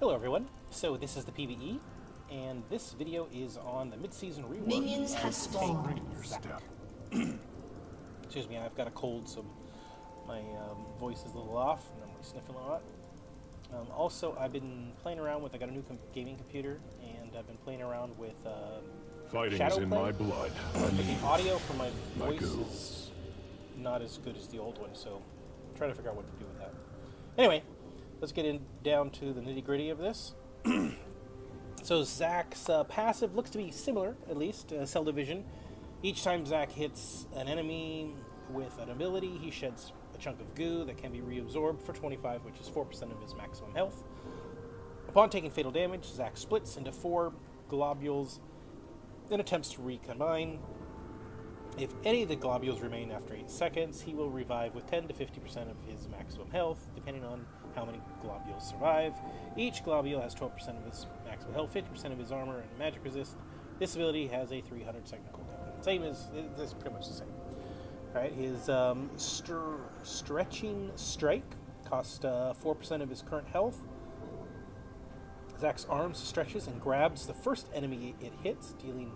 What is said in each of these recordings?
Hello everyone, so this is the PBE, and this video is on the mid-season rework. Minions have spawned. Excuse me, I've got a cold, so my voice is a little off, and I'm sniffing a lot. Also, I've been playing around with, I got a new gaming computer, and I've been playing around with Fighting Shadow is in Play. my blood. But the audio for my voice is not as good as the old one, so I'm trying to figure out what to do with that. Anyway, let's get down to the nitty-gritty of this. So Zac's passive looks to be similar, at least, Cell Division. Each time Zac hits an enemy with an ability, he sheds a chunk of goo that can be reabsorbed for 25, which is 4% of his maximum health. Upon taking fatal damage, Zac splits into 4 globules and attempts to recombine. If any of the globules remain after 8 seconds, he will revive with 10 to 50% of his maximum health, depending on how many globules survive. Each globule has 12% of his maximum health, 50% of his armor, and magic resist. This ability has a 300-second cooldown. Same as, it's pretty much the same. Alright, his Stretching Strike costs 4% of his current health. Zac's arms stretches and grabs the first enemy it hits, dealing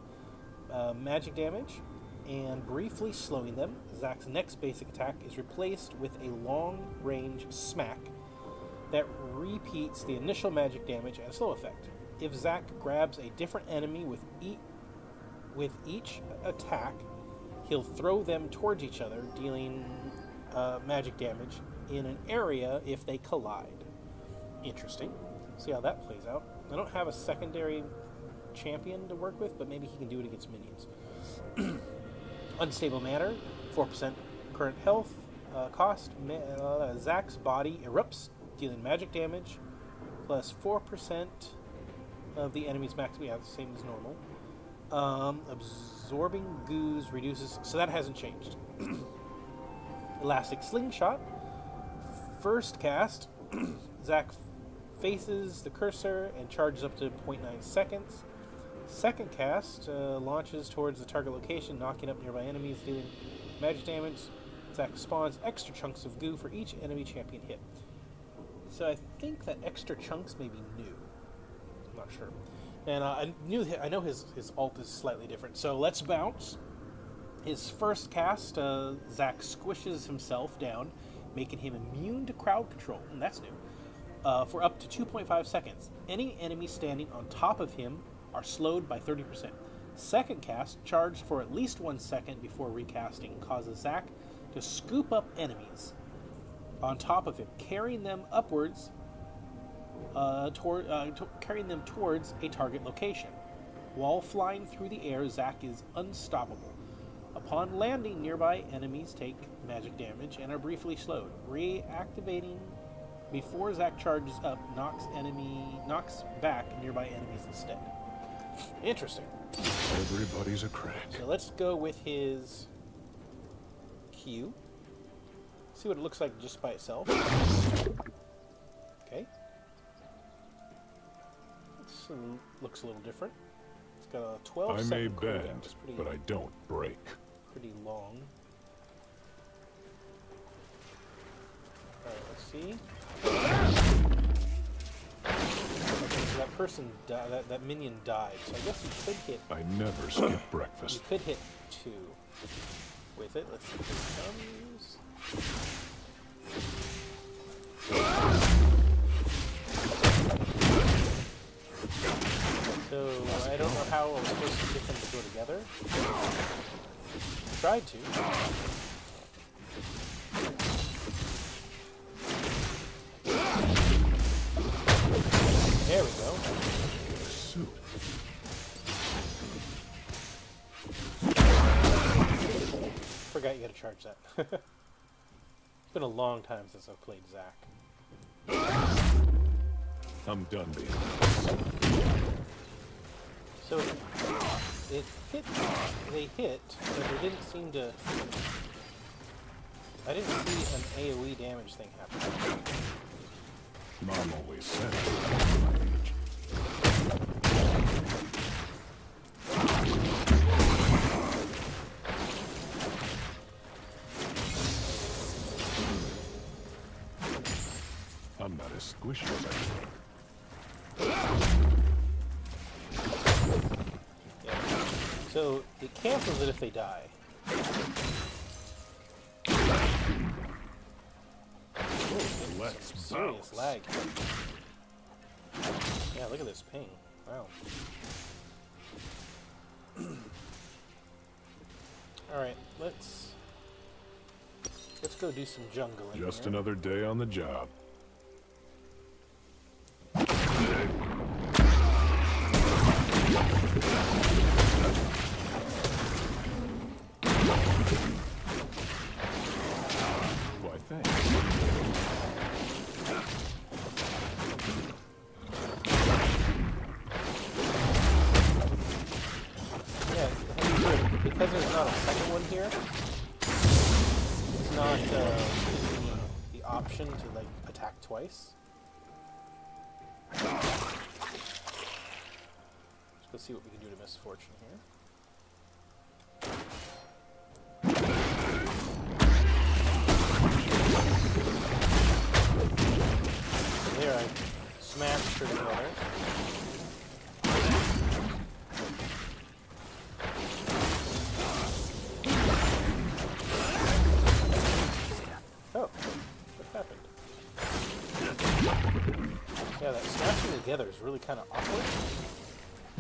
magic damage and briefly slowing them. Zac's next basic attack is replaced with a long-range smack that repeats the initial magic damage and slow effect. If Zac grabs a different enemy with each attack, he'll throw them towards each other, dealing magic damage in an area if they collide. Interesting. See how that plays out. I don't have a secondary champion to work with, but maybe he can do it against minions. Unstable Matter, 4% current health cost. Zac's body erupts, dealing magic damage, plus 4% of the enemy's max. Yeah, the same as normal. Absorbing goos reduces, so that hasn't changed. Elastic Slingshot, first cast, Zac faces the cursor and charges up to 0.9 seconds. Second cast launches towards the target location, knocking up nearby enemies, dealing magic damage. Zac spawns extra chunks of goo for each enemy champion hit. So I think that extra chunks may be new. I'm not sure. And I know his ult is slightly different. So let's bounce. His first cast, Zac squishes himself down, making him immune to crowd control. And that's new. For up to 2.5 seconds. Any enemy standing on top of him are slowed by 30%. Second cast, charged for at least 1 second before recasting, causes Zac to scoop up enemies on top of him, carrying them upwards, carrying them towards a target location. While flying through the air, Zac is unstoppable. Upon landing, nearby enemies take magic damage and are briefly slowed. Reactivating before Zac charges up knocks back nearby enemies instead. Interesting. Everybody's a crack. So let's go with his Q. See what it looks like just by itself. Okay. This looks a little different. It's got a 12 I may second cooldown. bend, Pretty, but I don't break. pretty long. Alright, let's see. Okay, so that person died, that minion died. So I guess you could hit. I never skip breakfast. You could hit 2 with it. Let's see if it comes. So I don't know how I was supposed to get them to go together. Tried to. There we go. Suit. Forgot you had to charge that. It's been a long time since I've played Zac. I'm done being. So it hit. They hit, but they didn't seem to. I didn't see an AOE damage thing happen. Mom always said. I'm not as squishy as I think. Yeah. So it cancels it if they die. Ooh, Let's some serious bounce. lag. Yeah, look at this ping. Wow. Alright, let's go do some jungling. Just here. another day on the job. Why, thanks. Yeah, because there's not a second one here, it's not the option to like attack twice. Let's go see what we can do to Misfortune here. There, I smashed her together. Oh, what happened? Yeah, that smashing together is really kind of awkward.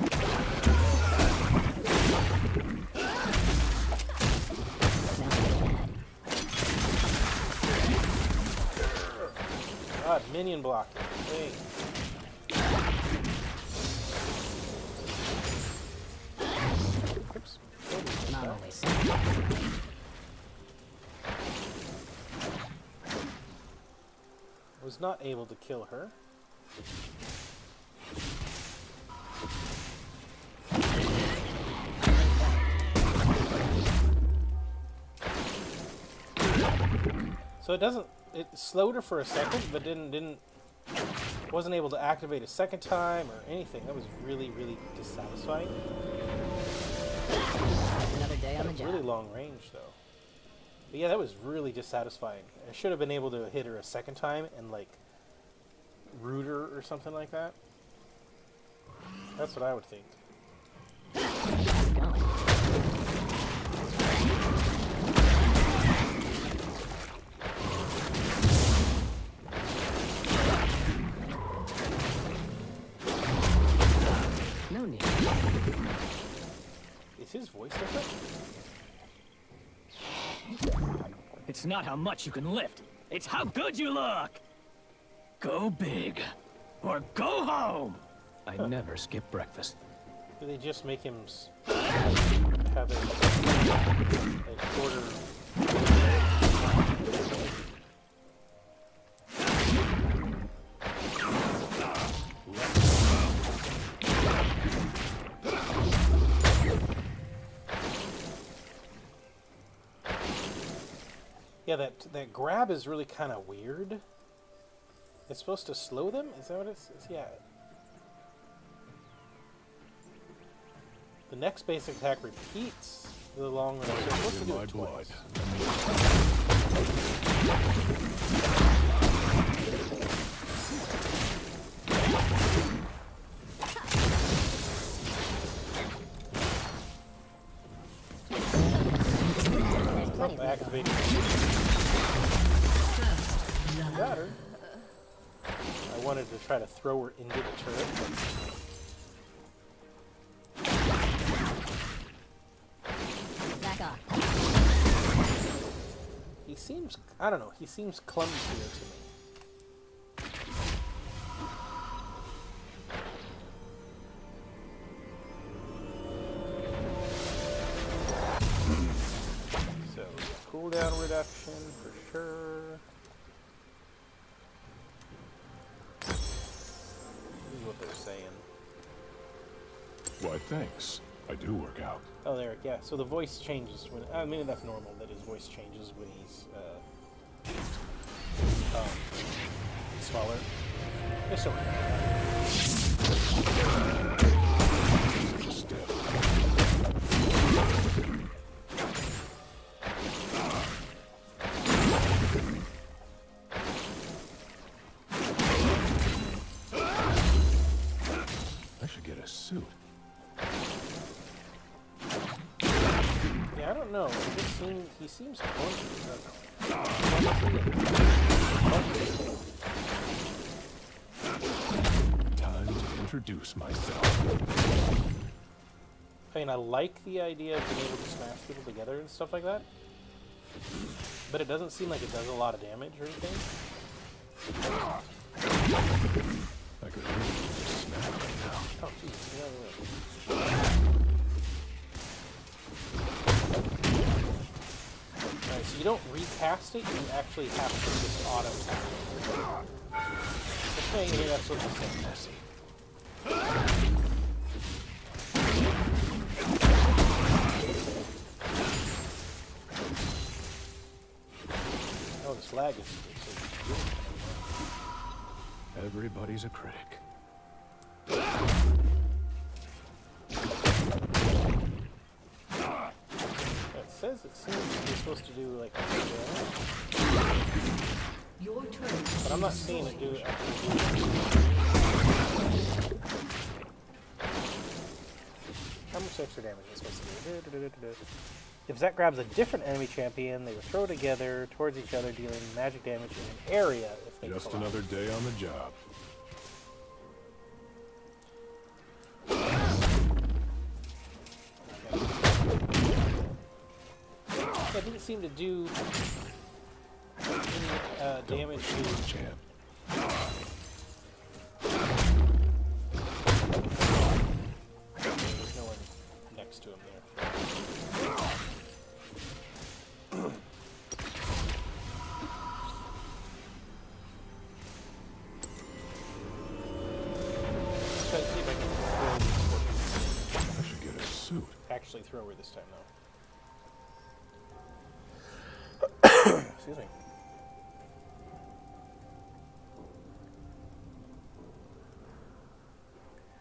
God, minion blocking. Hey. Oops. Not always. Was not able to kill her. So it doesn't. It slowed her for a second, but wasn't able to activate a second time or anything. That was really, really dissatisfying. Another day on the Really job. long range though. But yeah, that was really dissatisfying. I should have been able to hit her a second time and like root her or something like that. That's what I would think. How's it going? No need. Is his voice different? It's not how much you can lift. It's how good you look. Go big or go home. I never skip breakfast. Do they just make him have a shorter? Yeah, that grab is really kind of weird. It's supposed to slow them? Is that what it's? Yeah. The next basic attack repeats the long range. So it's supposed to In do my it blood. twice. Oh, activating. Got her. I wanted to try to throw her into the turret. Back off. He seems, I don't know, he seems clumsier to me. So, cooldown reduction for sure. This is what they're saying. Why, thanks. I do work out. Oh, there, yeah. So the voice changes when. Maybe that's normal that his voice changes when he's smaller. Just so. suit. Yeah, I don't know. He seems clunky. Time to introduce myself. I mean, I like the idea of being able to smash people together and stuff like that, but it doesn't seem like it does a lot of damage or anything. I could really use a snack right now. Oh, jeez. Alright, so you don't recast it, you actually have to just auto-tap it. This may maybe that's what I'm saying. Messy. Oh, this lag is good. Everybody's a critic. It says it seems you're supposed to do like damage, Your turn. but I'm not seeing it do actually do How much extra damage is it supposed to do? If Zac grabs a different enemy champion, they will throw together towards each other, dealing magic damage in an area if they Just collide. another day on the job. Yeah, it didn't seem to do any damage to... Champ. There's no one next to him there. Let's try to see if I can throw I should get a suit. actually throw her this time, though. Excuse me.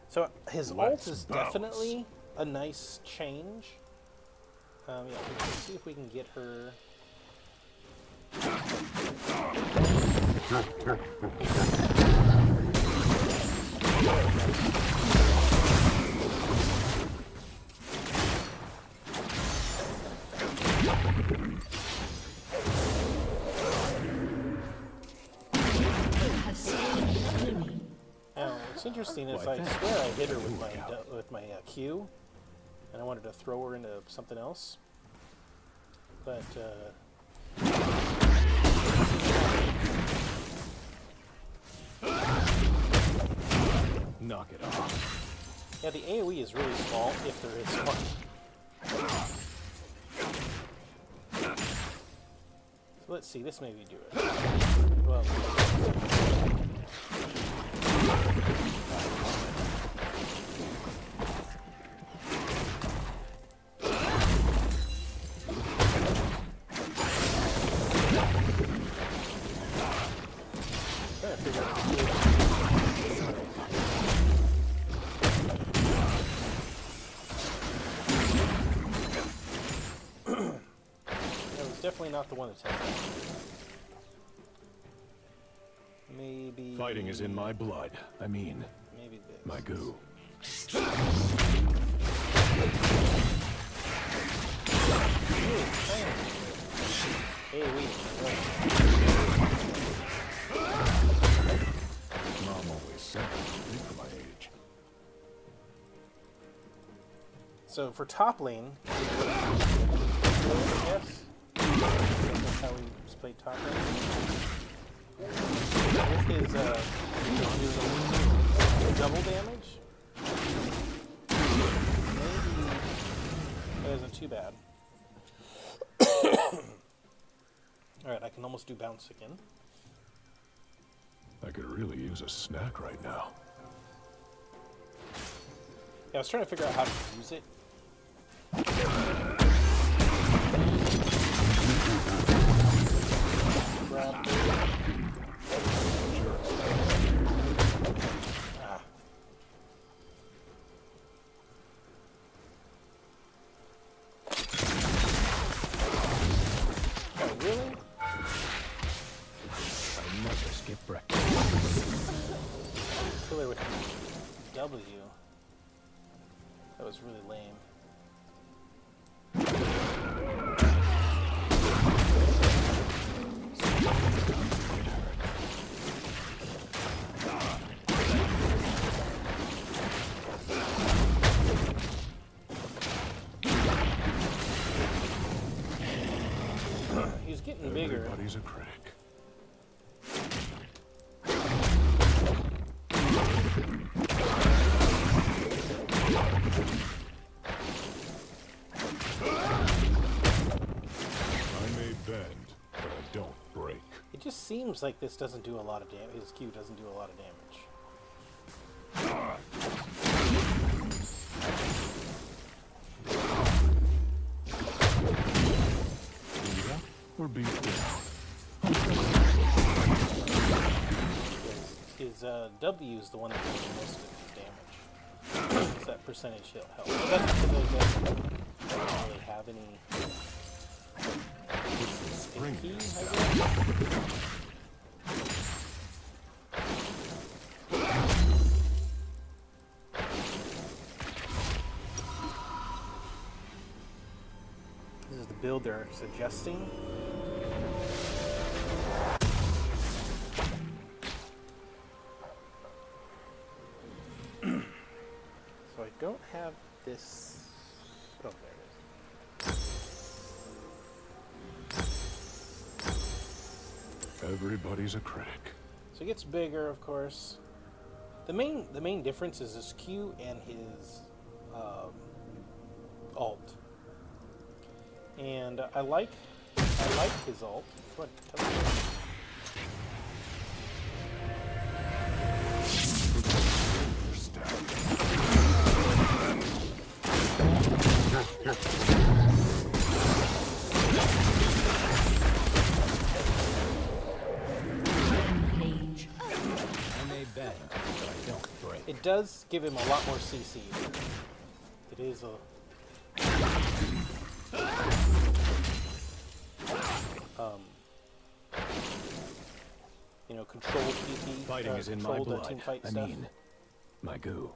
So his ult Let's is bounce. definitely a nice change. Yeah, let's see if we can get her. Has slain an enemy. What's interesting is Well, I I think swear I hit her it'll with work out. my Q, and I wanted to throw her into something else, but Knock it off. yeah, the AOE is really small if there is one. So let's see, this maybe do it. Well, trying to figure out what to do. That was definitely not the one that took me. Maybe. Fighting is in my blood. I mean, Maybe this. my goo. Ooh, tiny. Hey, Mom always said I was big for my age. So for top lane, yes, that's how we just played top lane. With his double damage, maybe that isn't too bad. Alright, I can almost do bounce again. I could really use a snack right now. Yeah, I was trying to figure out how to use it. Grab Ah. Oh, really? I never skip breakfast. Killer with W. That was really lame. He's getting bigger. Everybody's a crack. I may bend, but I don't break. It just seems like this doesn't do a lot of damage. His Q doesn't do a lot of damage. Beat up or beat down? His W is the one that does most of his damage. It's that percentage he'll help. But that's because I don't really have any Spring key, I this guess. This is the build they're suggesting. So I don't have this. Oh, there it is. Everybody's a crack. So it gets bigger, of course. The main difference is his Q and his alt. And I like his alt. What? Rampage. I may bend, but I don't break. It does give him a lot more CC. It is a you know, controlled PP. Fighting is in my controlled, blood. team fight I stuff. mean, my goo.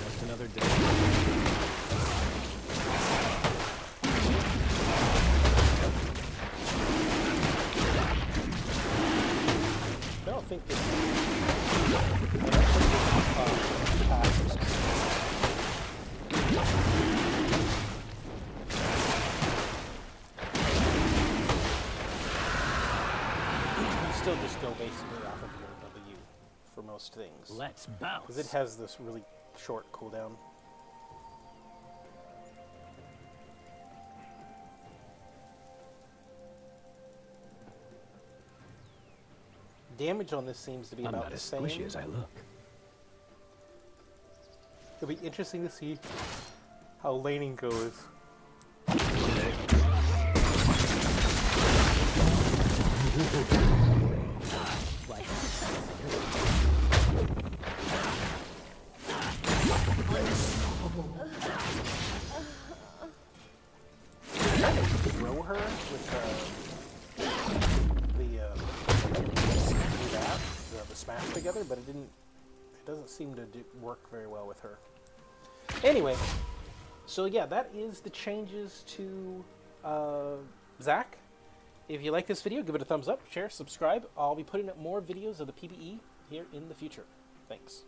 Just another day. I don't think this. Passes. You still just go basically off of your W for most things. Let's bounce. Because it has this really short cooldown. Damage on this seems to be I'm about not the as same. squishy as I look. It'll be interesting to see how laning goes. Like, Throw her with the smash together, but it didn't. It doesn't seem to work very well with her. Anyway, so yeah, that is the changes to Zac. If you like this video, give it a thumbs up, share, subscribe. I'll be putting up more videos of the PBE here in the future. Thanks.